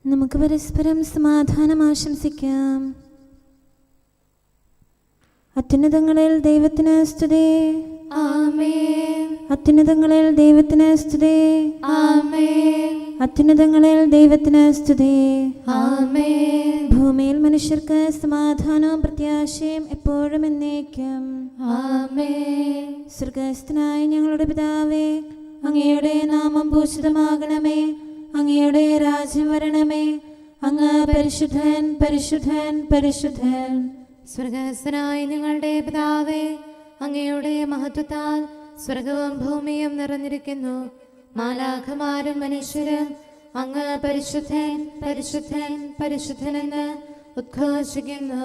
നമുക്ക് പരസ്പരം സമാധാനം ആശംസിക്കാം. അത്യുന്നതങ്ങളിൽ ദൈവത്തിന് സ്തുതി. ആമേൻ. അത്യുന്നതങ്ങളിൽ ദൈവത്തിന് സ്തുതി. ആമേൻ. അത്യുന്നതങ്ങളിൽ ദൈവത്തിന് സ്തുതി. ആമേൻ. ഭൂമിയിൽ മനുഷ്യർക്ക് സമാധാനവും പ്രത്യാശയും എപ്പോഴും എന്നേക്കും. ആമേൻ. സ്വർഗ്ഗസ്ഥനായ ഞങ്ങളുടെ പിതാവേ, അങ്ങയുടെ നാമം പൂജിതമാകണമേ. അങ്ങയുടെ രാജ്യം വരണമേ. അങ്ങ് പരിശുദ്ധൻ, പരിശുദ്ധൻ, പരിശുദ്ധൻ. സ്വർഗ്ഗസ്ഥനായ ഞങ്ങളുടെ പിതാവേ, അങ്ങയുടെ മഹത്വത്താൽ സ്വർഗവും ഭൂമിയും നിറഞ്ഞിരിക്കുന്നു. മാലാഖമാരും മനുഷ്യരും അങ്ങ് പരിശുദ്ധൻ, പരിശുദ്ധൻ, പരിശുദ്ധനെന്ന് ഉദ്ഘോഷിക്കുന്നു.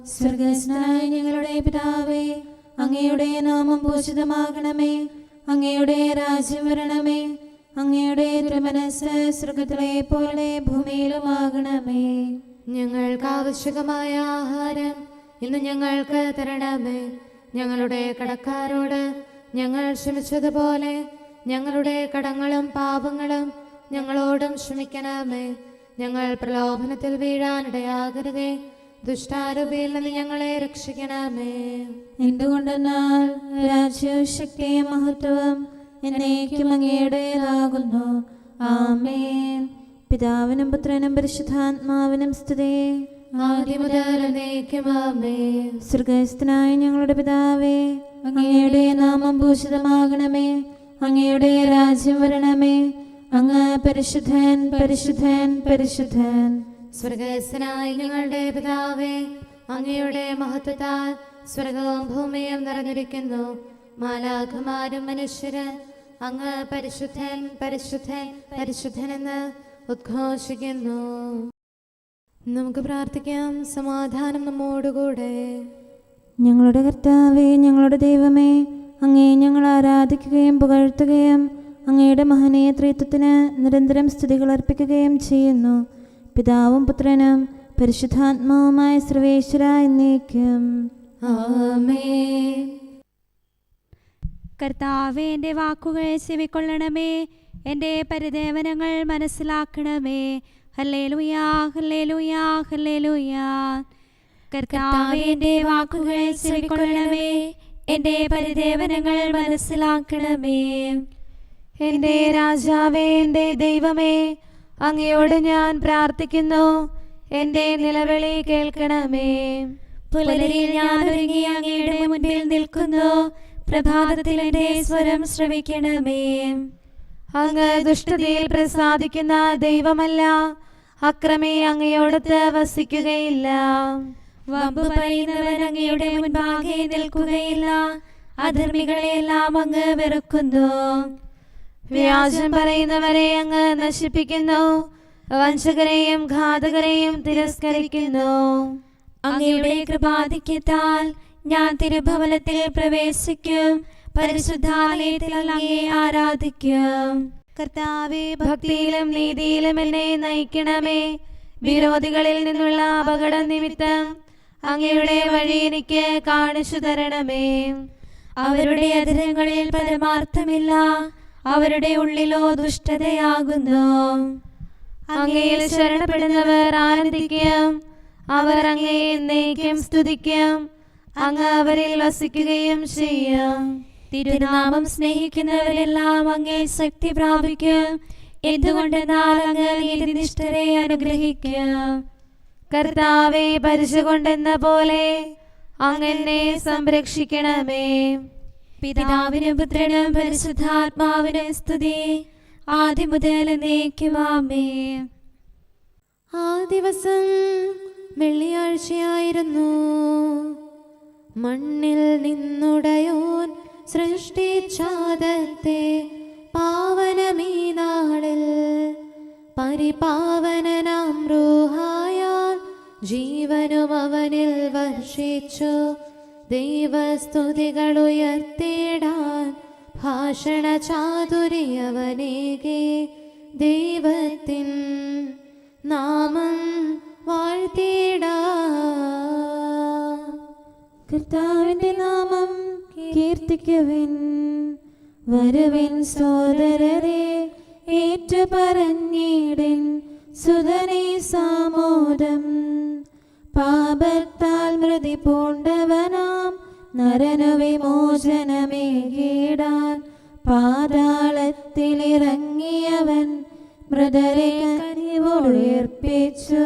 സ്വർഗ്ഗസ്ഥനായ ഞങ്ങളുടെ പിതാവേ, അങ്ങയുടെ നാമം പൂജിതമാകണമേ. അങ്ങയുടെ രാജ്യം വരണമേ. അങ്ങയുടെ തിരുമനസ്സ് സ്വർഗ്ഗത്തിലെ പോലെ ഭൂമിയിലുമാകണമേ. ഞങ്ങൾക്ക് ആവശ്യമായ ആഹാരം ഇന്ന് ഞങ്ങൾക്ക് തരണമേ. ഞങ്ങളുടെ കടക്കാരോട് ഞങ്ങൾ ക്ഷമിച്ചതുപോലെ ഞങ്ങളുടെ കടങ്ങളും പാപങ്ങളും ഞങ്ങളോടും ക്ഷമിക്കണമേ. ഞങ്ങൾ പ്രലോഭനത്തിൽ വീഴാനിടയാകരുതേ. ദുഷ്ടാരൂപിയിൽ നിന്ന് ഞങ്ങളെ രക്ഷിക്കണമേ. എന്തുകൊണ്ടെന്നാൽ രാജ്യവും ശക്തിയും മഹത്വവും എന്നേക്കും അങ്ങയുടേതാകുന്നു. ആമേൻ. പിതാവിനും പുത്രനും പരിശുദ്ധാത്മാവിനും സ്തുതി. ആദ്യം മുതൽ എന്നേക്കും ആമേൻ. സ്വർഗ്ഗസ്ഥനായ ഞങ്ങളുടെ പിതാവേ, അങ്ങയുടെ നാമം പൂജിതമാകണമേ. അങ്ങയുടെ രാജ്യം വരണമേ. അങ്ങ് പരിശുദ്ധൻ, പരിശുദ്ധൻ, പരിശുദ്ധൻ. സ്വർഗ്ഗസ്ഥനായ ഞങ്ങളുടെ പിതാവേ, അങ്ങയുടെ മഹത്വത്താൽ സ്വർഗവും ഭൂമിയും നിറഞ്ഞിരിക്കുന്നു. മാലാഖമാരും മനുഷ്യരും അങ്ങ് പരിശുദ്ധൻ, പരിശുദ്ധൻ, പരിശുദ്ധനെന്ന് ഉദ്ഘോഷിക്കുന്നു. നമുക്ക് പ്രാർത്ഥിക്കാം. സമാധാനം നമ്മോടുകൂടെ. ഞങ്ങളുടെ കർത്താവേ, ഞങ്ങളുടെ ദൈവമേ, അങ്ങേ ഞങ്ങൾ ആരാധിക്കുകയും പുകഴ്ത്തുകയും അങ്ങയുടെ മഹനീയ ത്രിത്വത്തിന് നിരന്തരം സ്തുതികൾ അർപ്പിക്കുകയും ചെയ്യുന്നു. പിതാവും പുത്രനും പരിശുദ്ധാത്മാവുമായ സർവേശ്വര എന്നേക്കും. ആമേൻ. കർത്താവേ, എൻ്റെ വാക്കുകൾ ചെവിക്കൊള്ളണമേ. എൻ്റെ പരിദേവനങ്ങൾ മനസ്സിലാക്കണമേ. ഹല്ലേലൂയാ, ഹല്ലേലൂയാ, ഹല്ലേലൂയാ. കർത്താവേ, എൻ്റെ വാക്കുകൾ ചെവിക്കൊള്ളണമേ. എൻ്റെ പരിദേവനങ്ങൾ മനസ്സിലാക്കണമേ. എൻ്റെ രാജാവേ, എൻ്റെ ദൈവമേ, അങ്ങയോട് ഞാൻ പ്രാർത്ഥിക്കുന്നു. എൻ്റെ നിലവിളി കേൾക്കണമേ. പുലരിയിൽ ഞാൻ ഒരുങ്ങി അങ്ങയുടെ മുൻപിൽ നിൽക്കുന്നു. പ്രഭാതത്തിൽ എൻ്റെ സ്വരം ശ്രവിക്കണമേ. അങ്ങ് ദുഷ്ടതയിൽ പ്രസാദിക്കുന്ന ദൈവമല്ല. അക്രമി അങ്ങയോടത്ത് വസിക്കുകയില്ല. വമ്പ് പറയുന്നവൻ അങ്ങയുടെ മുൻപാകെ നിൽക്കുകയില്ല. അധർമ്മികളെയെല്ലാം അങ്ങ് വെറുക്കുന്നു. വ്യാജം പറയുന്നവരെ അങ്ങ് നശിപ്പിക്കുന്നു. വഞ്ചകരെയും ഘാതകരെയും തിരസ്കരിക്കുന്നു. അങ്ങയുടെ കൃപാധിക്യത്താൽ ഞാൻ തിരുഭവനത്തിൽ പ്രവേശിക്കും. പരിശുദ്ധാലയത്തിൽ അങ്ങയെ ആരാധിക്കും. കർത്താവേ, ഭക്തിയിലും നീതിയിലും എന്നെ നയിക്കണമേ. വിരോധികളിൽ നിന്നുള്ള അപകട നിമിത്തം അങ്ങയുടെ വഴി എനിക്ക് കാണിച്ചു തരണമേ. അവരുടെ അധരങ്ങളിൽ പരമാർത്ഥമില്ല. അവരുടെ ഉള്ളിലോ ദുഷ്ടതയാകുന്നു. അങ്ങയിൽ ശരണപ്പെടുന്നവർ ആനന്ദിക്കും. അവർ അങ്ങയെ എന്നേക്കും സ്തുതിക്കും. അങ്ങ് അവരിൽ വസിക്കുകയും ചെയ്യും. തിരുനാമം സ്നേഹിക്കുന്നവരെല്ലാം അങ്ങേ ശക്തി പ്രാപിക്കും. എന്തുകൊണ്ടെന്നാൽ അങ്ങ് നീതിനിഷ്ഠരെ അനുഗ്രഹിക്കും. കർത്താവേ, പരിച കൊണ്ടെന്ന പോലെ അങ്ങെന്നെ സംരക്ഷിക്കണമേ. പിതാവിനും പുത്രനും പരിശുദ്ധാത്മാവിനും സ്തുതി. ആദ്യം മുതൽ എന്നേക്കും ആമേൻ. ആ ദിവസം വെള്ളിയാഴ്ചയായിരുന്നു. മണ്ണിൽ നിന്നുടയോൻ സൃഷ്ടിച്ചാദത്തെ പാവനമീ നാളിൽ പരിപാവനനാം റൂഹായാൽ ജീവനും അവനിൽ വർഷിച്ചു. ദൈവസ്തുതികൾ ഉയർത്തിടാൻ ഭാഷണ ചാതുര്യവനേകെ ദൈവത്തിൻ നാമം വാഴ്ത്തിടാ. കർത്താവിന്റെ നാമം കീർത്തിക്കുവിൻ. വരുവിൻ സോദരരെ, ഏറ്റുപറഞ്ഞിടിൻ. സുതനെ സാമോദം. പാപത്താൽ മൃതി പൂണ്ടവനാം നരനു വിമോചനമേകിടാൻ പാതാളത്തിലിറങ്ങിയവൻ മൃതരെ കനിവോടുയർപ്പിച്ചു.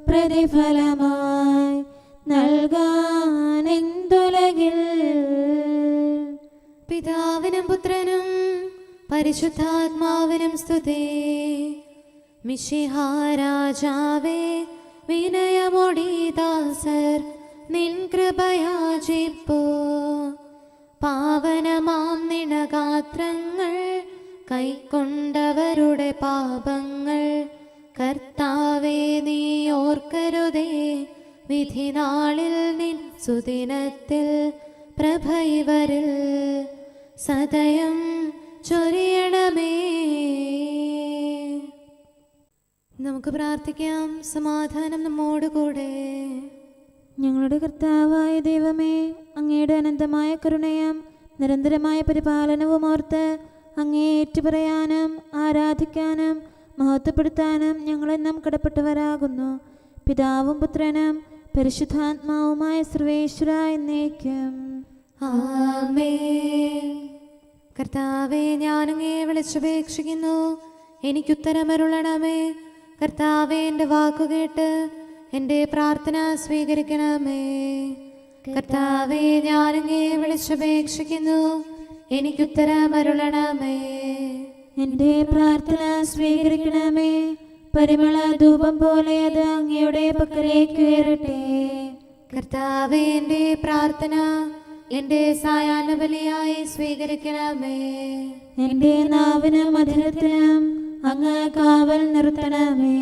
പ്രതിഫലമായി നൽകാൻ എന്തുലകിൽ. പിതാവിനും പുത്രനും പരിശുദ്ധാത്മാവിനും സ്തുതി. മിശിഹാ രാജാവേ, വിനയമോടി ദാസർ നിൻ കൃപയാചിപ്പോ. പാവനമാം നിണഗാത്രങ്ങൾ കൈക്കൊണ്ടവരുടെ പാപങ്ങൾ കർത്താവേ നീ ഓർക്കരുതേ. വിധിനാളിൽ നിൻ സുദിനത്തിൽ പ്രഭൈവരിൽ സദയം ചൊരിയണമേ. നമുക്ക് പ്രാർത്ഥിക്കാം. സമാധാനം നമ്മോട് കൂടെ. ഞങ്ങളുടെ കർത്താവായ ദൈവമേ, അങ്ങയുടെ അനന്തമായ കരുണയും നിരന്തരമായ പരിപാലനവും ഓർത്ത് അങ്ങേ ഏറ്റുപറയാനും ആരാധിക്കാനും മഹത്വപ്പെടുത്താനും ഞങ്ങളെന്നും കടപ്പെട്ടവരാകുന്നു. പിതാവും പുത്രനും പരിശുദ്ധാത്മാവുമായ സർവേശ്വര എന്നേക്കും. ആമേൻ. കർത്താവേ, ഞാനങ്ങേ വിളിച്ചപേക്ഷിക്കുന്നു, എനിക്കുത്തരമരുളണമേ. കർത്താവേ, എൻ്റെ വാക്കുകേട്ട് എൻ്റെ പ്രാർത്ഥന സ്വീകരിക്കണമേ. കർത്താവേ, ഞാനങ്ങേ വിളിച്ചപേക്ഷിക്കുന്നു, എനിക്കുത്തരമരുളണമേ. എൻ്റെ പ്രാർത്ഥന സ്വീകരിക്കണമേ. പരിമള ധൂപം പോലെ അത് അങ്ങയുടെ പക്കലേക്ക് ഉയരട്ടെ. കർത്താവേ, എൻ്റെ പ്രാർത്ഥന എൻ്റെ സായാഹ്ന ബലിയായി സ്വീകരിക്കണമേ. എൻ്റെ നാവിനും മധുരത്തിനും അങ്ങ് കാവൽ നിർത്തണമേ.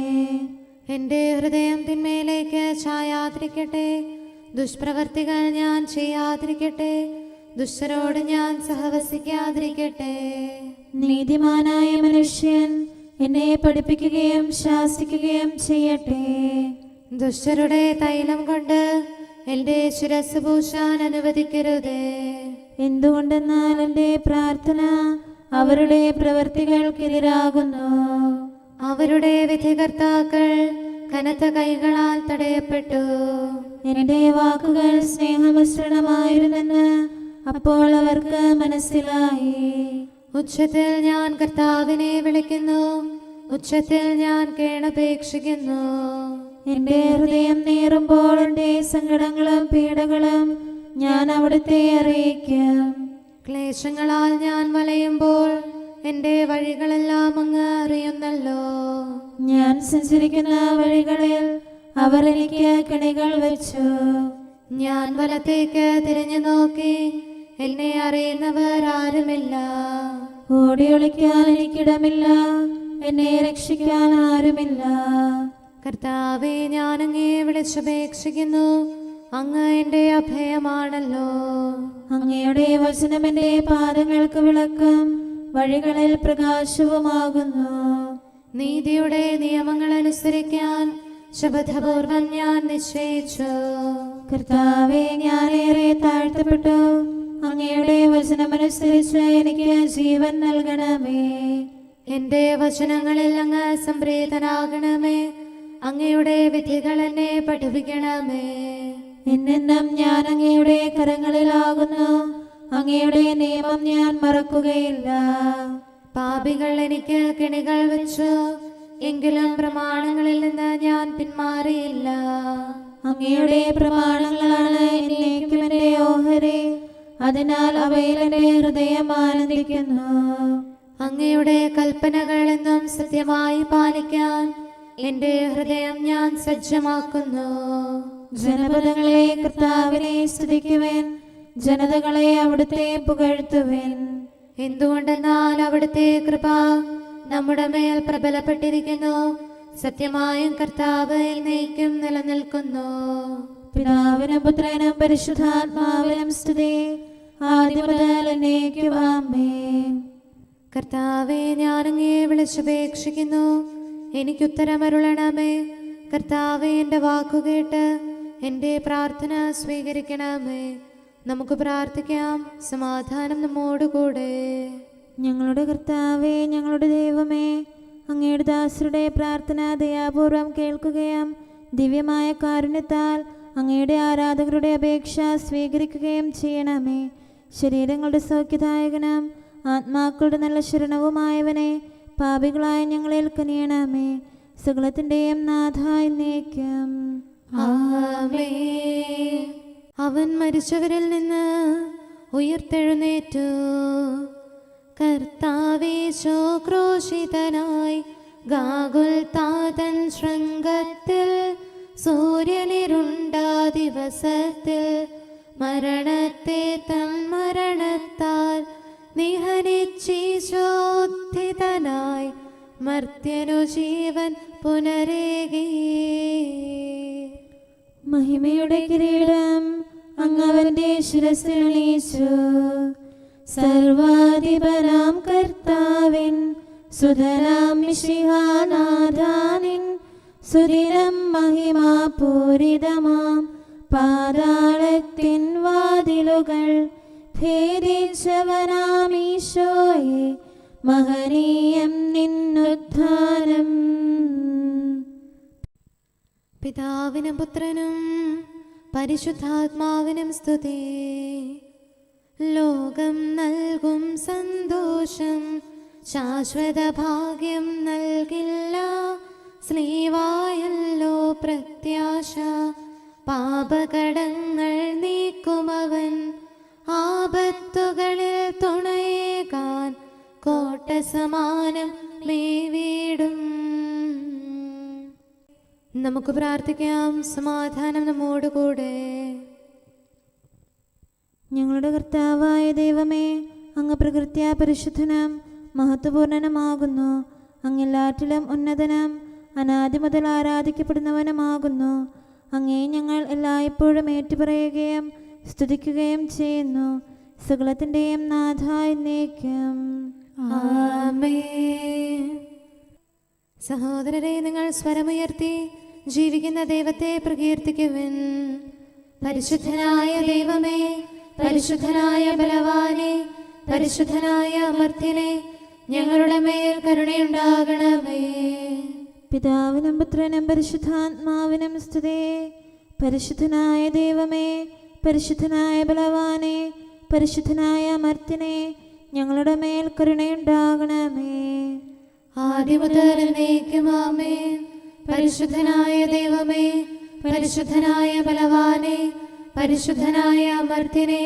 എൻ്റെ ഹൃദയം തിന്മയിലേക്ക് ചായാതിരിക്കട്ടെ. ദുഷ്പ്രവർത്തികൾ ഞാൻ ചെയ്യാതിരിക്കട്ടെ. ദുഷ്ടരോട് ഞാൻ സഹവസിക്കാതിരിക്കട്ടെ. നീതിമാനായ മനുഷ്യൻ എന്നെ പഠിപ്പിക്കുകയും ശാസിക്കുകയും ചെയ്യട്ടെ. ദുഷ്ടരുടെ തൈലം കൊണ്ട് എൻ്റെ ശിരസ് പൂശാൻ അനുവദിക്കരുതേ. എന്തുകൊണ്ടെന്നാൽ എൻ്റെ പ്രാർത്ഥന അവരുടെ പ്രവൃത്തികൾക്കെതിരാകുന്നു. അവരുടെ വിധികർത്താക്കൾ കനത്ത കൈകളാൽ തടയപ്പെട്ടു. എൻ്റെ വാക്കുകൾ സ്നേഹമിശ്രണമായിരുന്നെന്ന് അപ്പോൾ അവർക്ക് മനസ്സിലായി. ഉച്ചത്തിൽ ഞാൻ കർത്താവിനെ വിളിക്കുന്നു, ഉച്ചത്തിൽ ഞാൻ കേണപേക്ഷിക്കുന്നു. എൻ്റെ ഹൃദയം നീറുമ്പോൾ എൻ്റെ സങ്കടങ്ങളും പീഡകളും ഞാൻ അവിടുത്തെ അറിയിക്കും. ക്ലേശങ്ങളാൽ ഞാൻ വലയുമ്പോൾ എൻ്റെ വഴികളെല്ലാം അങ്ങ് അറിയുന്നല്ലോ. ഞാൻ സഞ്ചരിക്കുന്ന വഴികളിൽ അവർ എനിക്ക് കെണികൾ വെച്ചു. ഞാൻ വലത്തേക്ക് തിരിഞ്ഞു നോക്കി, എന്നെ അറിയുന്നവർ ആരുമില്ല. ഓടി ഒളിക്കാൻ എനിക്കിടമില്ല, എന്നെ രക്ഷിക്കാൻ ആരുമില്ല. കർത്താവേ, ഞാനങ്ങേ വിളിച്ചപേക്ഷിക്കുന്നു, അങ്ങ് എൻ്റെ അഭയമാണല്ലോ. അങ്ങയുടെ വചനം എൻ്റെ പാദങ്ങൾക്ക് വിളക്കും വഴികളിൽ പ്രകാശവുമാകുന്നു. നീതിയുടെ നിയമങ്ങൾ അനുസരിക്കാൻ ശപഥപൂർവം ഞാൻ നിശ്ചയിച്ചു. കർത്താവേ, ഞാനേറെ താഴ്ത്തപ്പെട്ടു. അങ്ങയുടെ വചനമനുസരിച്ച് എനിക്ക് ജീവൻ നൽകണമേ. എൻ്റെ വചനങ്ങളിൽ അങ്ങ് സംപ്രീതനാകണമേ. അങ്ങയുടെ വിധികൾ എന്നെ പഠിപ്പിക്കണമേ. എന്നെന്നും ഞാൻ അങ്ങയുടെ കരങ്ങളിലാകുന്നു. അങ്ങയുടെ നിയമം ഞാൻ മറക്കുകയില്ല. പാപികൾ എനിക്ക് കെണികൾ വെച്ചു, എങ്കിലും പ്രമാണങ്ങളിൽ നിന്ന് ഞാൻ പിന്മാറിയില്ല. അങ്ങയുടെ പ്രമാണങ്ങളാണ് എന്നേക്കും എൻ്റെ ഓഹരി. അതിനാൽ അവയിൽ എൻ്റെ ഹൃദയം ആനന്ദിക്കുന്നു. അങ്ങയുടെ കൽപ്പനകൾ എന്നും സത്യമായി പാലിക്കാൻ എൻ്റെ ഹൃദയം ഞാൻ സജ്ജമാക്കുന്നു. ജനപദങ്ങളെ കർത്താവിനെ സ്തുതിക്കുവിൻ, ജനതകളെ അവിടുത്തെ പുകഴ്ത്തുവിൻ. എന്തുകൊണ്ടെന്നാൽ അവിടുത്തെ കൃപ നമ്മുടെ മേൽ പ്രബലപ്പെട്ടിരിക്കുന്നു. സത്യമായും കർത്താവ് എന്നേക്കും നിലനിൽക്കുന്നു. പിതാവിനും പുത്രനും പരിശുദ്ധാത്മാവിനും സ്തുതി, ആദ്യം മുതൽ എന്നേക്കും ആമേൻ. കർത്താവേ, ഞാനങ്ങേ വിളിച്ചപേക്ഷിക്കുന്നു, എനിക്കുത്തരമരുളണമേ. കർത്താവേ, എൻ്റെ വാക്കുകേട്ട് എൻ്റെ പ്രാർത്ഥന സ്വീകരിക്കണമേ. നമുക്ക് പ്രാർത്ഥിക്കാം. സമാധാനം നമ്മോടുകൂടെ. ഞങ്ങളുടെ കർത്താവേ, ഞങ്ങളുടെ ദൈവമേ, അങ്ങയുടെ ദാസരുടെ പ്രാർത്ഥന ദയാപൂർവം കേൾക്കുകയും ദിവ്യമായ കാരുണ്യത്താൽ അങ്ങയുടെ ആരാധകരുടെ അപേക്ഷ സ്വീകരിക്കുകയും ചെയ്യണമേ. ശരീരങ്ങളുടെ സൗഖ്യദായകനും ആത്മാക്കളുടെ നല്ല ശരണവുമായവനെ പാപികളായ ഞങ്ങളിൽ കനിയണമേ. സകലത്തിൻ്റെയും നാഥായി എന്നേക്കും. ആമേൻ. അവൻ മരിച്ചവരിൽ നിന്ന് ഉയർത്തെഴുന്നേറ്റു. കർത്താവേ ക്രൂശിതനായി ഗാഗുൽത്താതൻ ശൃംഗത്തിൽ സൂര്യനിരുണ്ട ദിവസത്തിൽ മരണത്തെ തൻ മരണത്താൽ നിഹനിച്ചീശോദ്ധിതനായി മർത്യനു ജീവൻ പുനരേകി. മഹിമയുടെ കിരീടം അങ്ങവന്റെ ശിരസിലണിയിച്ചു. സർവാധിപനാം കർത്താവിൻ സുധനാം മിശിഹാനാഥാനിൻ സുദിനം മഹിമാപൂരിതമാം പാതാളത്തിൻ വാതിലുകൾ ഭേദിച്ചവനാമീശോയെ മഹനീയം നിന്നുദ്ധാനം. പിതാവിനും പുത്രനും പരിശുദ്ധാത്മാവിനും സ്തുതി. ലോകം നൽകും സന്തോഷം ശാശ്വത ഭാഗ്യം നൽകില്ല. സ്ലീവായല്ലോ പ്രത്യാശ, പാപകടങ്ങൾ നീക്കുമവൻ. ആപത്തുകളിൽ തുണയേകാൻ കോട്ട സമാനം മേവീടും. നമുക്ക് പ്രാർത്ഥിക്കാം. സമാധാനം നമ്മോടുകൂടെ. ഞങ്ങളുടെ കർത്താവായ ദൈവമേ, അങ്ങ് പ്രകൃത്യാ പരിശുദ്ധനും മഹത്വപൂർണനുമാകുന്നു. അങ്ങെല്ലാറ്റിലും ഉന്നതനും അനാദി മുതൽ ആരാധിക്കപ്പെടുന്നവനുമാകുന്നു. അങ്ങേ ഞങ്ങൾ എല്ലായ്പ്പോഴും ഏറ്റുപറയുകയും സ്തുതിക്കുകയും ചെയ്യുന്നു. സകലത്തിൻ്റെയും നാഥായി എന്നേക്കും. ആമേൻ. സഹോദരരെ, നിങ്ങൾ സ്വരമുയർത്തി ജീവിക്കുന്ന ദൈവത്തെ പ്രകീർത്തിക്കുവിൻ. പരിശുദ്ധനായ ദൈവമേ, പരിശുദ്ധനായ ബലവാനെ, പരിശുദ്ധനായ അമർത്യനെ, ഞങ്ങളുടെ മേൽ കരുണയുണ്ടാകണമേ. പിതാവിനും പുത്രനും പരിശുദ്ധാത്മാവിനും സ്തുതി. പരിശുദ്ധനായ ദൈവമേ, പരിശുദ്ധനായ ബലവാനെ, പരിശുദ്ധനായ അമർത്യനെ, ഞങ്ങളുടെ മേൽ കരുണയുണ്ടാകണമേ. ആദിമുതൽ എന്നേക്കും ആമേൻ. പരിശുദ്ധനായ ദൈവമേ, പരിശുദ്ധനായ ബലവാനെ, പരിശുദ്ധനായ അമർത്യനെ,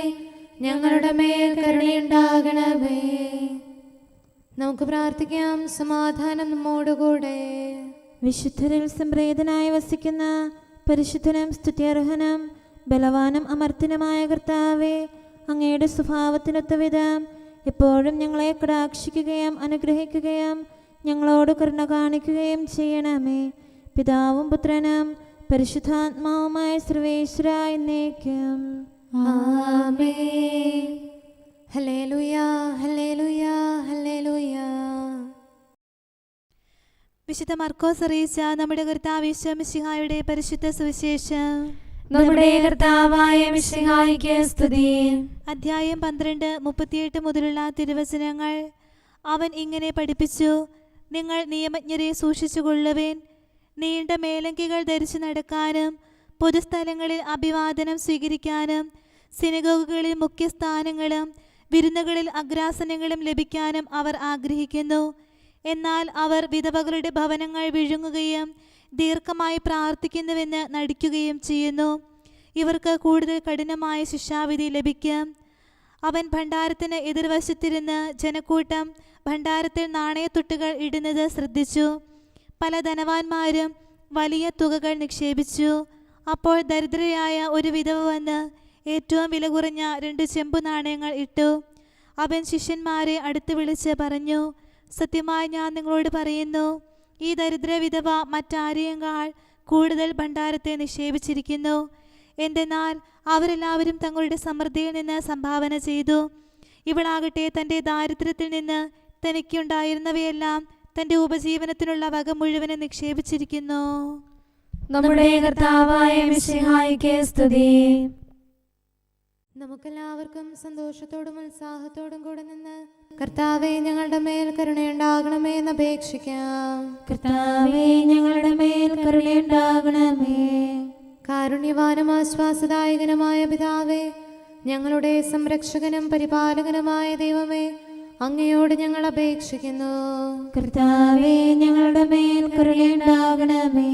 ഞങ്ങളുടെ മേൽ കരുണയുണ്ടാകണമേ. നമുക്ക് പ്രാർത്ഥിക്കാം. സമാധാനം നമ്മോടുകൂടെ. വിശുദ്ധരിൽ സംപ്രീതനായി വസിക്കുന്ന പരിശുദ്ധനും സ്തുത്യർഹനും ബലവാനും അമർത്യനുമായ കർത്താവേ, അങ്ങയുടെ സ്വഭാവത്തിനൊത്ത വിധം എപ്പോഴും ഞങ്ങളെ കടാക്ഷിക്കുകയും അനുഗ്രഹിക്കുകയും ഞങ്ങളോട് കരുണ കാണിക്കുകയും ചെയ്യണമേ. പിതാവും പുത്രനും പരിശുദ്ധാത്മാവുമായ സർവേശ്വരാ എന്നേക്കും. ആമേൻ. ഹല്ലേലൂയ, ഹല്ലേലൂയ, ഹല്ലേലൂയ. വിശുദ്ധ മർക്കോസ് അറിയിച്ച നമ്മുടെ കർത്താവ് യേശു മിശിഹായുടെ പരിശുദ്ധ സുവിശേഷം. നമ്മുടെ കർത്താവായ മിശിഹായ്ക്ക് സ്തുതി. അധ്യായം 12, 38 മുതലുള്ള തിരുവചനങ്ങൾ. അവൻ ഇങ്ങനെ പഠിപ്പിച്ചു: നിങ്ങൾ നിയമജ്ഞരെ സൂക്ഷിച്ചുകൊള്ളുവേൻ. നീണ്ട മേലങ്കികൾ ധരിച്ചു നടക്കാനും പൊതുസ്ഥലങ്ങളിൽ അഭിവാദനം സ്വീകരിക്കാനും സിനഗോഗുകളിൽ മുഖ്യസ്ഥാനങ്ങളും വിരുന്നുകളിൽ അഗ്രാസനങ്ങളും ലഭിക്കാനും അവർ ആഗ്രഹിക്കുന്നു. എന്നാൽ അവർ വിധവകളുടെ ഭവനങ്ങൾ വിഴുങ്ങുകയും ദീർഘമായി പ്രാർത്ഥിക്കുന്നുവെന്ന് നടിക്കുകയും ചെയ്യുന്നു. ഇവർക്ക് കൂടുതൽ കഠിനമായ ശിക്ഷാവിധി ലഭിക്കും. അവൻ ഭണ്ഡാരത്തിന് എതിർവശത്തിരുന്ന് ജനക്കൂട്ടം ഭണ്ഡാരത്തിൽ നാണയത്തുട്ടുകൾ ഇടുന്നത് ശ്രദ്ധിച്ചു. പല ധനവാന്മാരും വലിയ തുകകൾ നിക്ഷേപിച്ചു. അപ്പോൾ ദരിദ്രയായ ഒരു വിധവ വന്ന് ഏറ്റവും വില കുറഞ്ഞ 2 ചെമ്പു നാണയങ്ങൾ ഇട്ടു. അവൻ ശിഷ്യന്മാരെ അടുത്ത് വിളിച്ച് പറഞ്ഞു: സത്യമായി ഞാൻ നിങ്ങളോട് പറയുന്നു, ഈ ദരിദ്ര വിധവ മറ്റാരെയേക്കാൾ കൂടുതൽ ഭണ്ഡാരത്തെ നിക്ഷേപിച്ചിരിക്കുന്നു. എന്തെന്നാൽ അവരെല്ലാവരും തങ്ങളുടെ സമൃദ്ധിയിൽ നിന്ന് സംഭാവന ചെയ്തു. ഇവളാകട്ടെ തൻ്റെ ദാരിദ്ര്യത്തിൽ നിന്ന് തനിക്കുണ്ടായിരുന്നവയെല്ലാം തൻ്റെ ഉപജീവനത്തിനുള്ള വക മുഴുവനും നിക്ഷേപിച്ചിരിക്കുന്നു. നമ്മുടെ കർത്താവായ മിശിഹായ്ക്ക് സ്തുതി. നമുക്കെല്ലാവർക്കും സന്തോഷത്തോടും ഉത്സാഹത്തോടും കൂടെ നിന്ന് കർത്താവേ ഞങ്ങളുടെ മേൽ കരുണയുണ്ടാകണമേ എന്ന് അപേക്ഷിക്കാം. കർത്താവേ ഞങ്ങളുടെ മേൽ കരുണയുണ്ടാകണമേ. കാരുണ്യവാനും ആശ്വാസദായകനുമായ പിതാവേ, ഞങ്ങളുടെ സംരക്ഷകനും പരിപാലകനുമായ ദൈവമേ, അങ്ങയോട് ഞങ്ങൾ അപേക്ഷിക്കുന്നു. കർത്താവേ ഞങ്ങളുടെ മേൽ കരുണയുണ്ടാകണമേ.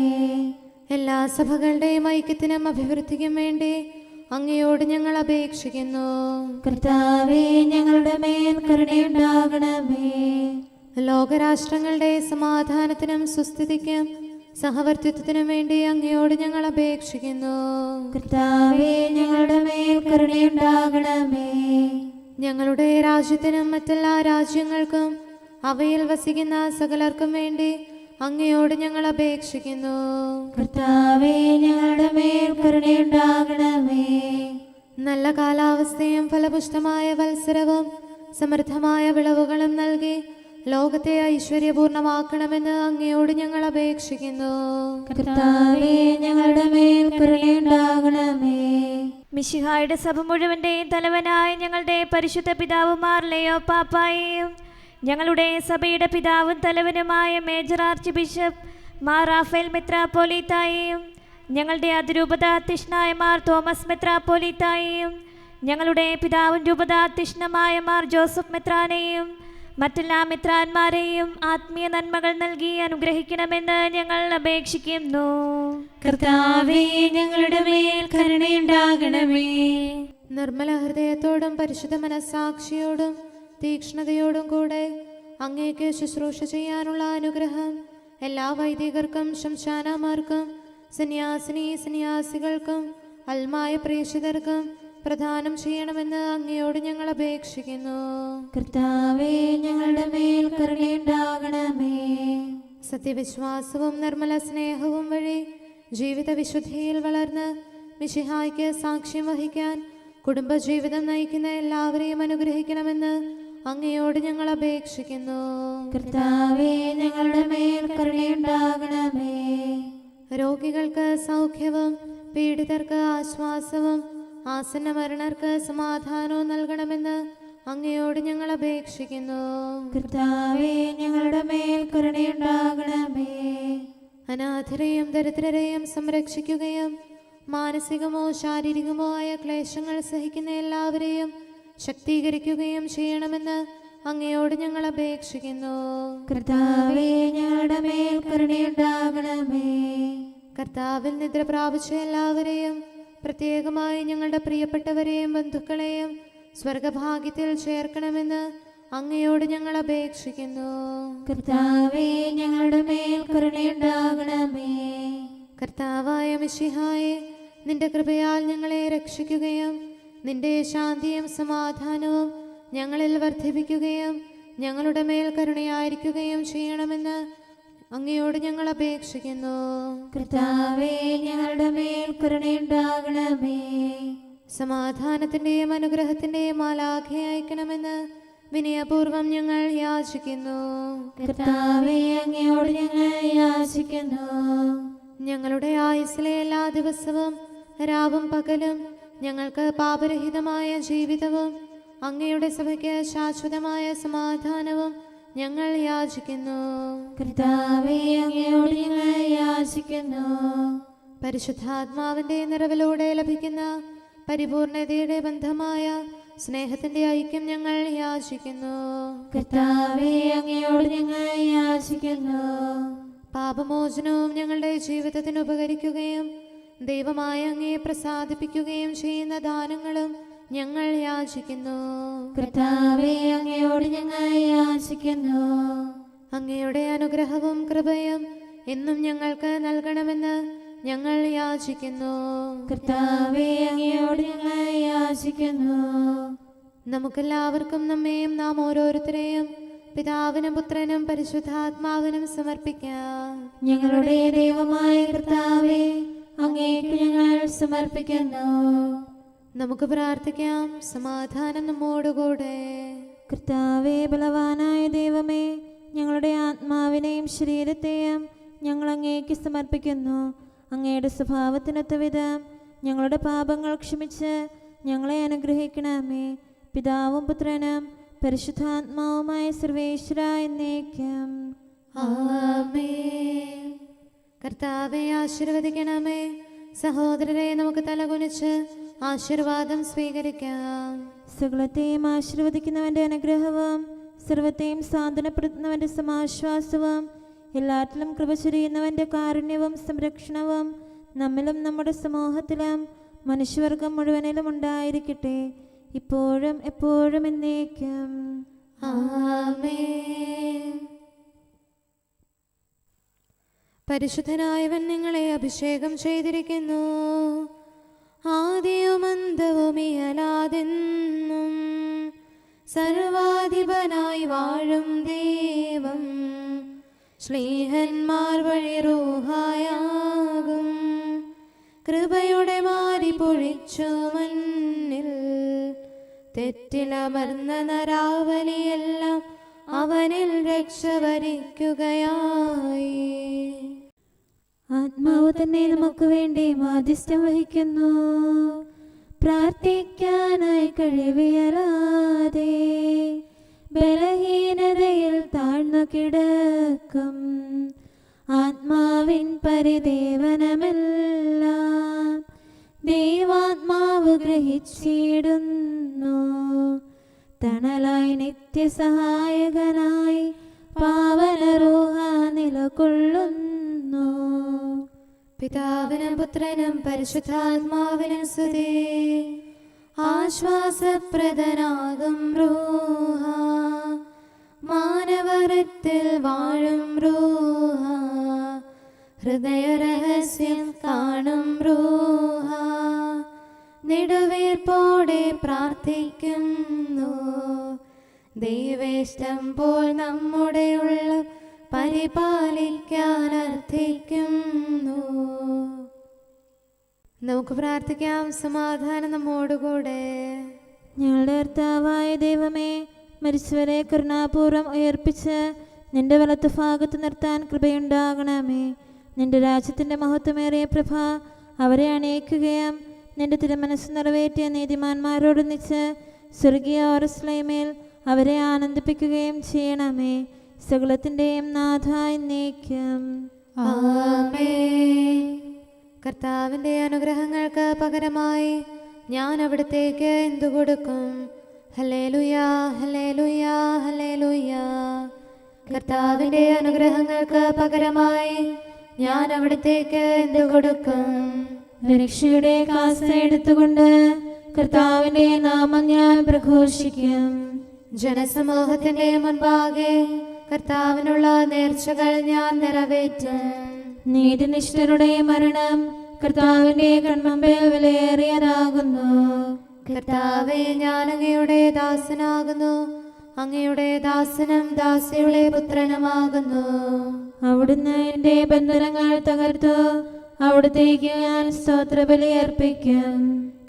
എല്ലാ സഭകളുടെയും ഐക്യത്തിനും അഭിവൃദ്ധിക്കും വേണ്ടി അങ്ങയോട് ഞങ്ങൾ അപേക്ഷിക്കുന്നു. കർത്താവേ ഞങ്ങളുടെ മേൽ കരുണയുണ്ടാകണമേ. ലോകരാഷ്ട്രങ്ങളുടെ സമാധാനത്തിനും സുസ്ഥിതിക്കും സഹവർത്തിത്വത്തിനും വേണ്ടി അങ്ങയോട് ഞങ്ങൾ അപേക്ഷിക്കുന്നു. കർത്താവേ ഞങ്ങളുടെ മേൽ കരുണയുണ്ടാകണമേ. ഞങ്ങളുടെ രാജ്യത്തിനും മറ്റെല്ലാ രാജ്യങ്ങൾക്കും അവയിൽ വസിക്കുന്ന സകലർക്കും വേണ്ടി അങ്ങയോട് ഞങ്ങൾ അപേക്ഷിക്കുന്നു. കർത്താവേ ഞങ്ങളുടെ മേൽ കരുണയുണ്ടാകണമേ. നല്ല കാലാവസ്ഥയും ഫലപുഷ്ടമായ വത്സരവും സമൃദ്ധമായ വിളവുകളും നൽകി ലോകത്തെ ഐശ്വര്യപൂർണമാക്കണമെന്ന് അങ്ങയോട് ഞങ്ങൾ അപേക്ഷിക്കുന്നു. കർത്താവേ ഞങ്ങളുടെ മേൽ കരുണയുണ്ടാകണമേ. മിശിഹായുടെ സഭ മുഴുവന്റെയും തലവനായ ഞങ്ങളുടെ പരിശുദ്ധ പിതാവുമാർ ലെയോ പാപ്പായെയും ഞങ്ങളുടെ സഭയുടെ പിതാവും തലവനുമായ major archbishop Mar Raphael മെത്രാപ്പോലീത്തായെയും ഞങ്ങളുടെ അതിരൂപതാധ്യക്ഷനായ മാർ തോമസ് മെത്രാപ്പോലീത്തായെയും ഞങ്ങളുടെ പിതാവും രൂപതാധ്യക്ഷനുമായ മാർ ജോസഫ് മെത്രാനെയും മറ്റെല്ലാ മെത്രാന്മാരെയും ആത്മീയ നന്മകൾ നൽകി അനുഗ്രഹിക്കണമെന്ന് ഞങ്ങൾ അപേക്ഷിക്കുന്നു. കർത്താവേ ഞങ്ങളുടെ മേൽ കരുണയുണ്ടാകണമേ. നിർമ്മല ഹൃദയത്തോടും പരിശുദ്ധ മനസ്സാക്ഷിയോടും തീക്ഷ്ണതയോടും കൂടെ അങ്ങേക്ക് ശുശ്രൂഷ ചെയ്യാനുള്ള അനുഗ്രഹം എല്ലാ വൈദികർക്കും ശംശാനമാർക്കും സന്യാസികൾക്കും അൽമായ പ്രേക്ഷിതർക്കും പ്രദാനം ചെയ്യണമെന്ന് അങ്ങയോട് ഞങ്ങൾ അപേക്ഷിക്കുന്നു. കർത്താവേ ഞങ്ങളുടെ മേൽ കരുണയുണ്ടാകണമേ. സത്യവിശ്വാസവും നിർമ്മല സ്നേഹവും വഴി ജീവിത വിശുദ്ധിയിൽ വളർന്ന് മിശിഹായ്ക്ക് സാക്ഷ്യം വഹിക്കാൻ കുടുംബജീവിതം നയിക്കുന്ന എല്ലാവരെയും അനുഗ്രഹിക്കണമെന്ന് അങ്ങയോട് ഞങ്ങൾ അപേക്ഷിക്കുന്നു. കർത്താവേ ഞങ്ങളുടെ മേൽ കരുണയുണ്ടാകണമേ. രോഗികൾക്ക് സൗഖ്യവും പീഡിതർക്ക് ആശ്വാസവും ആസന്ന മരണർക്ക് സമാധാനവും നൽകണമെന്ന് അങ്ങയോട് ഞങ്ങൾ അപേക്ഷിക്കുന്നു. കർത്താവേ ഞങ്ങളുടെ മേൽ കരുണയുണ്ടാകണമേ. അനാഥരെയും ദരിദ്രരെയും സംരക്ഷിക്കുകയും മാനസികമോ ശാരീരികമോ ആയ ക്ലേശങ്ങൾ സഹിക്കുന്ന എല്ലാവരെയും ശക്തീകരിക്കുകയും ചെയ്യണമെന്ന് അങ്ങയോട് ഞങ്ങൾ അപേക്ഷിക്കുന്നു. കർത്താവേ ഞങ്ങളുടെ മേൽ കരുണയുണ്ടാകണമേ. കർത്താവിൽ നിദ്ര പ്രാപിച്ച എല്ലാവരെയും പ്രത്യേകമായി ഞങ്ങളുടെ പ്രിയപ്പെട്ടവരെയും ബന്ധുക്കളെയും സ്വർഗഭാഗ്യത്തിൽ ചേർക്കണമെന്ന് അങ്ങയോട് ഞങ്ങൾ അപേക്ഷിക്കുന്നു. കർത്താവേ ഞങ്ങളുടെ മേൽ കരുണയുണ്ടാകണമേ. കർത്താവായ മിശിഹായെ, നിന്റെ കൃപയാൽ ഞങ്ങളെ രക്ഷിക്കുകയും നിന്റെ ശാന്തിയും സമാധാനവും ഞങ്ങളിൽ വർദ്ധിപ്പിക്കുകയും ഞങ്ങളുടെ മേൽ കരുണയായിരിക്കുകയും ചെയ്യണമെന്ന് അങ്ങയോട് ഞങ്ങൾ അപേക്ഷിക്കുന്നു. കർത്താവേ ഞങ്ങളുടെ മേൽ കരുണയുണ്ടാകണമേ. സമാധാനത്തിന്റെയും അനുഗ്രഹത്തിന്റെയും മാലാഖയെ അയക്കണമെന്ന് വിനയപൂർവം ഞങ്ങൾ യാചിക്കുന്നു. കർത്താവേ അങ്ങയോട് ഞങ്ങൾ യാചിക്കുന്നു. ഞങ്ങളുടെ ആയുസ്സിലെ എല്ലാ ദിവസവും രാവും പകലും ഞങ്ങൾക്ക് പാപരഹിതമായ ജീവിതവും അങ്ങയുടെ സഭയ്ക്ക് ശാശ്വതമായ സമാധാനവും ഞങ്ങൾ യാചിക്കുന്നു. കർത്താവേ അങ്ങയോട് ഞങ്ങൾ യാചിക്കുന്നു. പരിശുദ്ധാത്മാവിന്റെ നിറവിലൂടെ ലഭിക്കുന്ന പരിപൂർണതയുടെ ബന്ധമായ സ്നേഹത്തിന്റെ ഐക്യം ഞങ്ങൾ യാചിക്കുന്നു. കർത്താവേ അങ്ങയോട് ഞങ്ങൾ യാചിക്കുന്നു. പാപമോചനവും ഞങ്ങളുടെ ജീവിതത്തിന് ഉപകരിക്കുകയും ദൈവമായ അങ്ങയെ പ്രസാദിപ്പിക്കുകയും ചെയ്യുന്ന ദാനങ്ങളും ഞങ്ങൾ യാചിക്കുന്നു. കർത്താവേ അങ്ങയോട് ഞങ്ങൾ യാചിക്കുന്നു. അങ്ങയുടെ അനുഗ്രഹവും കൃപയും എന്നും ഞങ്ങൾക്ക് നൽകണമെന്ന് ഞങ്ങൾ യാചിക്കുന്നു. കർത്താവേ അങ്ങയോട് ഞങ്ങൾ യാചിക്കുന്നു. നമുക്കെല്ലാവർക്കും നമ്മെയും നാം ഓരോരുത്തരെയും പിതാവിനും പുത്രനും പരിശുദ്ധാത്മാവിനും സമർപ്പിക്കാം. ഞങ്ങളുടെ ദൈവമായ കർത്താവേ, അങ്ങേക്ക് ഞങ്ങൾ സമർപ്പിക്കുന്നു. നമുക്ക് പ്രാർത്ഥിക്കാം. സമാധാനം നമ്മോടുകൂടെ. കർത്താവേ, ബലവാനായ ദൈവമേ, ഞങ്ങളുടെ ആത്മാവിനെയും ശരീരത്തെയും ഞങ്ങൾ അങ്ങേക്ക് സമർപ്പിക്കുന്നു. അങ്ങയുടെ സ്വഭാവത്തിനൊത്ത വിധം ഞങ്ങളുടെ പാപങ്ങൾ ക്ഷമിച്ച് ഞങ്ങളെ അനുഗ്രഹിക്കണമേ. പിതാവും പുത്രനും പരിശുദ്ധാത്മാവുമായ സർവേശ്വര എന്നേക്കും. ആമേൻ. കർത്താവെ ആശീർവദിക്കണമേ. സഹോദരരെ, നമുക്ക് തലകുനിച്ച് ആശീർവാദം സ്വീകരിക്കാം. സകലത്തെയും ആശീർവദിക്കുന്നവന്റെ അനുഗ്രഹവും സർവത്തെയും സാന്ത്വനപ്പെടുത്തുന്നവന്റെ സമാശ്വാസവും എല്ലാറ്റിലും കൃപ ചൊരിയുന്നവന്റെ കാരുണ്യവും സംരക്ഷണവും നമ്മിലും നമ്മുടെ സമൂഹത്തിലും മനുഷ്യവർഗം മുഴുവനിലും ഉണ്ടായിരിക്കട്ടെ, ഇപ്പോഴും എപ്പോഴും എന്നേക്കും. ആമേൻ. പരിശുദ്ധനായവൻ നിങ്ങളെ അഭിഷേകം ചെയ്തിരിക്കുന്നു, ആദിയും അന്തവുമിയലാതെന്നും സർവാധിപനായി വാഴും ദൈവം ശ്ലീഹന്മാർ വഴി റൂഹായാകും കൃപയുടെ മാരി പൊഴിച്ചു മണ്ണിൽ തെറ്റിലമർന്ന നരാവലിയെല്ലാം അവനിൽ രക്ഷ വരിക്കുകയായി. ആത്മാവ് തന്നെ നമുക്ക് വേണ്ടി മാധ്യസ്ഥം വഹിക്കുന്നു, പ്രാർത്ഥിക്കാനായി കഴിവിയലാതെ ബലഹീനതയിൽ താഴ്ന്നു കിടക്കും ആത്മാവിൻ പരിദേവനമെല്ലാം ദൈവാത്മാവ് ഗ്രഹിച്ചിടുന്നു. തണലായി നിത്യസഹായകനായി പാവനരൂഹ നിലകൊള്ളുന്നു. പിതാവിനും പുത്രനും പരിശുദ്ധാത്മാവിനും സ്തുതി. ആശ്വാസപ്രദനാകും റൂഹ, മാനവരത്തിൽ വാഴും റൂഹ, ഹൃദയരഹസ്യം കാണും റൂഹ, നെടുവീർപ്പോടെ പ്രാർത്ഥിക്കുന്നു. ദൈവേഷ്ടം പോൽ നമ്മുടെ ഉള്ളം പരിപാലിക്കാൻ അർത്ഥിക്കുന്നു. നമുക്ക് പ്രാർത്ഥിക്കാം. സമാധാനം നമ്മോടുകൂടെ. ഞങ്ങളുടെ കർത്താവായ ദൈവമേ, മരിച്ചവരെ കരുണാപൂർവ്വം ഉയർപ്പിച്ച് നിന്റെ വലത്ത് ഭാഗത്ത് നിർത്താൻ കൃപയുണ്ടാകണമേ. നിന്റെ രാജ്യത്തിൻ്റെ മഹത്വമേറിയ പ്രഭ അവരെ അണയിക്കുകയും നിന്റെ തിരുമനസ് നിറവേറ്റിയ നീതിമാന്മാരോടൊന്നിച്ച് സ്വർഗീയ ഓർസ്ലൈമേൽ അവരെ ആനന്ദിപ്പിക്കുകയും ചെയ്യണമേ. സകലത്തിൻ്റെയും നാഥ എന്നേക്കും. ആമേൻ. കർത്താവിൻ്റെ അനുഗ്രഹങ്ങൾക്ക് പകരമായി ഞാൻ അവിടത്തേക്ക് എന്തു കൊടുക്കും? ഹല്ലേലൂയാ, ഹല്ലേലൂയാ, ഹല്ലേലൂയാ. കർത്താവിൻ്റെ അനുഗ്രഹങ്ങൾക്ക് പകരമായി ഞാൻ അവിടത്തേക്ക് എന്തു കൊടുക്കും? രക്ഷയുടെ കാസ എടുത്തുകൊണ്ട് കർത്താവിൻ്റെ നാമം ഞാൻ പ്രഘോഷിക്കും. ജനസമൂഹത്തിന്റെ മുൻപാകെ കർത്താവിനുള്ള നേർച്ചകൾ ഞാൻ നിറവേറ്റും. നീതിനിഷ്ഠരുടെ മരണം കർത്താവിൻ്റെ കൺമുമ്പിൽ വിലയേറിയതാകുന്നു. കർത്താവേ, ഞാൻ അങ്ങയുടെ ദാസനാകുന്നു, അങ്ങയുടെ ദാസനും ദാസിയുടെ പുത്രനുമാകുന്നു. അവിടുന്ന് എൻ്റെ ബന്ധനങ്ങൾ തകർത്തു, അവിടത്തേക്ക് ഞാൻ സ്തോത്രബലി അർപ്പിക്കും.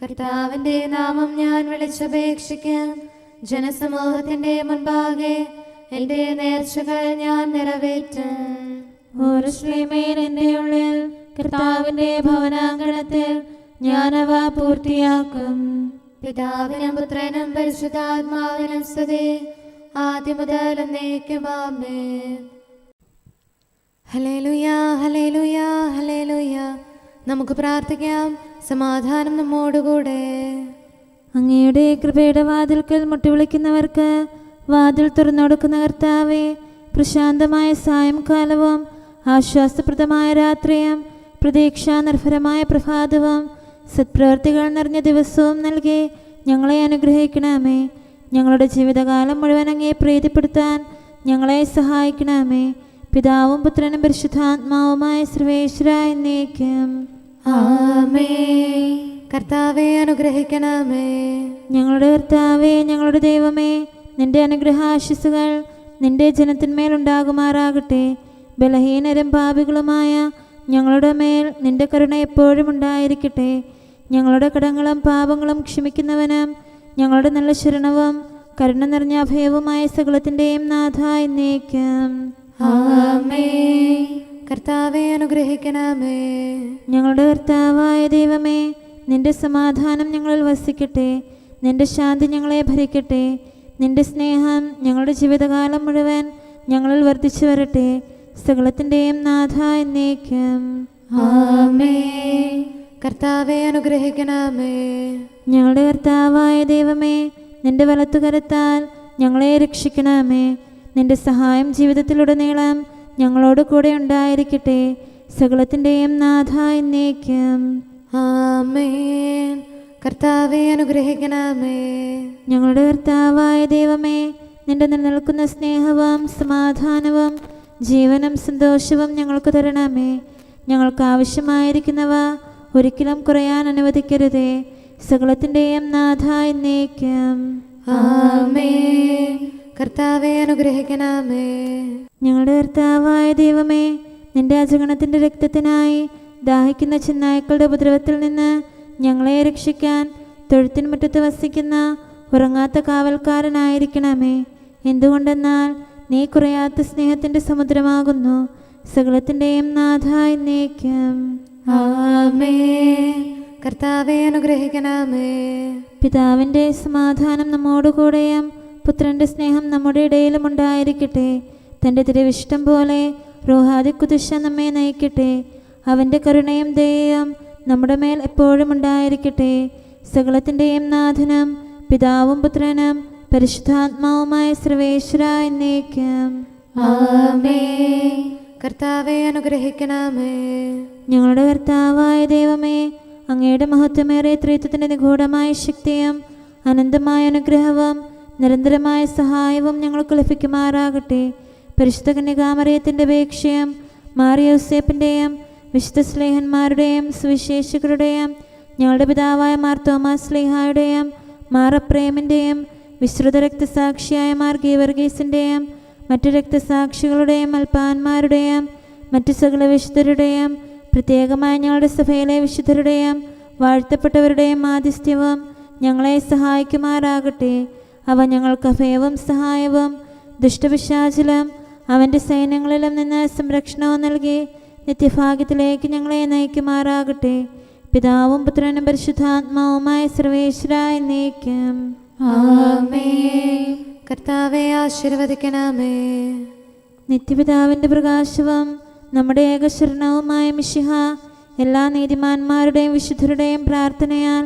കർത്താവിന്റെ നാമം ഞാൻ വിളിച്ചപേക്ഷിക്കും. ജനസമൂഹത്തിന്റെ മുൻപാകെ എന്റെ നേർച്ചകൾ ഞാൻ നിറവേറ്റും. ഓരശ്രീമേൽ എൻ്റെ ഉള്ളിൽ കർത്താവിൻ്റെ ഭവനാങ്കണത്തിൽ ഞാനവ പൂർത്തിയാക്കും. പിതാവിനും പുത്രനും പരിശുദ്ധാത്മാവിനും സ്തുതി, ആദ്യം മുതൽ എന്നേക്കും. ആമേൻ. ഹല്ലേലൂയാ, ഹല്ലേലൂയാ, ഹല്ലേലൂയാ. നമുക്ക് പ്രാർത്ഥിക്കാം. സമാധാനം നമ്മോടുകൂടെ. അങ്ങയുടെ കൃപയുടെ വാതിൽക്കൽ മുട്ടിവിളിക്കുന്നവർക്ക് വാതിൽ തുറന്നുകൊടുക്കുന്ന കർത്താവേ, പ്രശാന്തമായ സായംകാലവും ആശ്വാസപ്രദമായ രാത്രിയും പ്രതീക്ഷാനിർഭരമായ പ്രഭാതവും സത്പ്രവർത്തികൾ നിറഞ്ഞ ദിവസവും നൽകി ഞങ്ങളെ അനുഗ്രഹിക്കണമേ. ഞങ്ങളുടെ ജീവിതകാലം മുഴുവൻ അങ്ങേ പ്രീതിപ്പെടുത്താൻ ഞങ്ങളെ സഹായിക്കണമേ. പിതാവും പുത്രനും പരിശുദ്ധാത്മാവുമായ സർവേശ്വര എന്നേക്കും. ആമേൻ. കർത്താവെ അനുഗ്രഹിക്കണമേ. ഞങ്ങളുടെ കർത്താവേ, ഞങ്ങളുടെ ദൈവമേ, നിന്റെ അനുഗ്രഹാശിസുകൾ നിന്റെ ജനത്തിന്മേലുണ്ടാകുമാറാകട്ടെ. ബലഹീനരും പാപികളുമായ ഞങ്ങളുടെ മേൽ നിന്റെ കരുണ എപ്പോഴും ഉണ്ടായിരിക്കട്ടെ. ഞങ്ങളുടെ കടങ്ങളും പാപങ്ങളും ക്ഷമിക്കുന്നവനും ഞങ്ങളുടെ നല്ല ശരണവും കരുണ നിറഞ്ഞ അഭയവുമായ സകലത്തിൻ്റെയും നാഥ എന്നേക്കും. ആമേൻ. കർത്താവെ അനുഗ്രഹിക്കണമേ. ഞങ്ങളുടെ കർത്താവായ ദൈവമേ, നിന്റെ സമാധാനം ഞങ്ങളിൽ വസിക്കട്ടെ. നിന്റെ ശാന്തി ഞങ്ങളെ ഭരിക്കട്ടെ. നിന്റെ സ്നേഹം ഞങ്ങളുടെ ജീവിതകാലം മുഴുവൻ ഞങ്ങളിൽ വർദ്ധിച്ചു വരട്ടെ. സകലത്തിൻ്റെയും നാഥ എന്നേക്കും. ആമേൻ. കർത്താവെ അനുഗ്രഹിക്കണമേ. ഞങ്ങളുടെ കർത്താവായ ദൈവമേ, നിന്റെ വലത്തുകരത്താൽ ഞങ്ങളെ രക്ഷിക്കണമേ. നിന്റെ സഹായം ജീവിതത്തിലുടനീളം ഞങ്ങളോട് കൂടെ ഉണ്ടായിരിക്കട്ടെ. സകലത്തിൻ്റെയും നാഥ എന്നേക്കും. ആമേൻ. കർത്താവെ അനുഗ്രഹിക്കണമേ. ഞങ്ങളുടെ കർത്താവായ ദൈവമേ, നിന്റെ നിലനിൽക്കുന്ന സ്നേഹവും സമാധാനവും ജീവനും സന്തോഷവും ഞങ്ങൾക്ക് തരണമേ. ഞങ്ങൾക്ക് ആവശ്യമായിരിക്കുന്നവ ഒരിക്കലും കുറയാൻ അനുവദിക്കരുതേ. സകലത്തിൻ്റെയും നാഥ എന്നേക്കും. ആമേൻ. കർത്താവെ അനുഗ്രഹിക്കണമേ. ഞങ്ങളുടെ കർത്താവായ ദൈവമേ, നിന്റെ അജഗണത്തിൻ്റെ രക്തത്തിനായി ദാഹിക്കുന്ന ചെന്നായ്ക്കളുടെ ഉപദ്രവത്തിൽ നിന്ന് ഞങ്ങളെ രക്ഷിക്കാൻ തൊഴുത്തിൻ മുറ്റത്ത് വസിക്കുന്ന ഉറങ്ങാത്ത കാവൽക്കാരനായിരിക്കണമേ. എന്തുകൊണ്ടെന്നാൽ നീ കുറയാത്ത സ്നേഹത്തിൻ്റെ സമുദ്രമാകുന്നു. സകലത്തിൻ്റെയും നാഥ എന്നേക്കും. ആമേൻ. കർത്താവെ അനുഗ്രഹിക്കണമേ. പിതാവിൻ്റെ സമാധാനം നമ്മോടുകൂടെയും പുത്രൻ്റെ സ്നേഹം നമ്മുടെ ഇടയിലും ഉണ്ടായിരിക്കട്ടെ. തൻ്റെ തിരുവിഷ്ടം പോലെ റോഹാദിക്കുദിശ നമ്മെ നയിക്കട്ടെ. അവൻ്റെ കരുണയും ദയയും നമ്മുടെ മേൽ എപ്പോഴും ഉണ്ടായിരിക്കട്ടെ. സകലത്തിൻ്റെയും നാഥനും പിതാവും പുത്രനും പരിശുദ്ധാത്മാവുമായ സർവേശ്വര എന്നേക്കും. ആമേൻ. കർത്താവെ അനുഗ്രഹിക്കണമേ. ഞങ്ങളുടെ കർത്താവായ ദൈവമേ, അങ്ങയുടെ മഹത്വമേറിയ ത്രിത്വത്തിൻ്റെ നിഗൂഢമായ ശക്തിയും അനന്തമായ അനുഗ്രഹവും നിരന്തരമായ സഹായവും ഞങ്ങൾക്ക് ലഭിക്കുമാറാകട്ടെ. പരിശുദ്ധ കന്യകാമറിയത്തിൻ്റെ അപേക്ഷയും മാറിയോസേപ്പിൻ്റെയും വിശുദ്ധ സ്ലേഹന്മാരുടെയും സുവിശേഷകരുടെയും ഞങ്ങളുടെ പിതാവായ മാർ തോമാസ് സ്ലീഹായുടെയും മാറപ്രേമിൻ്റെയും വിശ്രുത രക്തസാക്ഷിയായ മാർ ഗീവർഗീസിൻ്റെയും മറ്റു രക്തസാക്ഷികളുടെയും അൽപ്പാന്മാരുടെയും മറ്റു സകല വിശുദ്ധരുടെയും പ്രത്യേകമായി ഞങ്ങളുടെ സഭയിലെ വിശുദ്ധരുടെയും വാഴ്ത്തപ്പെട്ടവരുടെയും മാധ്യസ്ഥ്യവും ഞങ്ങളെ സഹായിക്കുമാറാകട്ടെ. അവ ഞങ്ങൾക്ക് അഭയവും സഹായവും ദുഷ്ടപിശാചിലും അവൻ്റെ സൈന്യങ്ങളിലും നിന്ന് സംരക്ഷണവും നൽകി നിത്യഭാഗ്യത്തിലേക്ക് ഞങ്ങളെ നയിക്കുമാറാകട്ടെ. പിതാവും പുത്രനും പരിശുദ്ധാത്മാവുമായ സർവേശ്വര എന്നേക്കും. ആമേൻ. കർത്താവെ ആശീർവദിക്കണമേ. നിത്യപിതാവിൻ്റെ പ്രകാശവും നമ്മുടെ ഏകശരണവുമായ മിശിഹ എല്ലാ നീതിമാന്മാരുടെയും വിശുദ്ധരുടെയും പ്രാർത്ഥനയാൽ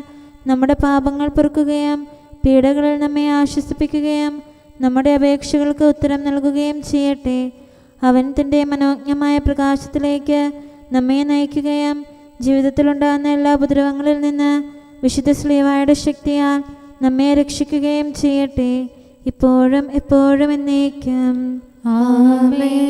നമ്മുടെ പാപങ്ങൾ പൊറുക്കുകയും പീഡകളിൽ നമ്മെ ആശ്വസിപ്പിക്കുകയും നമ്മുടെ അപേക്ഷകൾക്ക് ഉത്തരം നൽകുകയും ചെയ്യട്ടെ. അവൻ തൻ്റെ മനോജ്ഞമായ പ്രകാശത്തിലേക്ക് നമ്മെ നയിക്കുകയും ജീവിതത്തിലുണ്ടാകുന്ന എല്ലാ ഉപദ്രവങ്ങളിൽ നിന്ന് വിശുദ്ധ ശ്ലീവായുടെ ശക്തിയാൽ നമ്മെ രക്ഷിക്കുകയും ചെയ്യട്ടെ. ഇപ്പോഴും എപ്പോഴും എന്നേക്കും. ആമേൻ.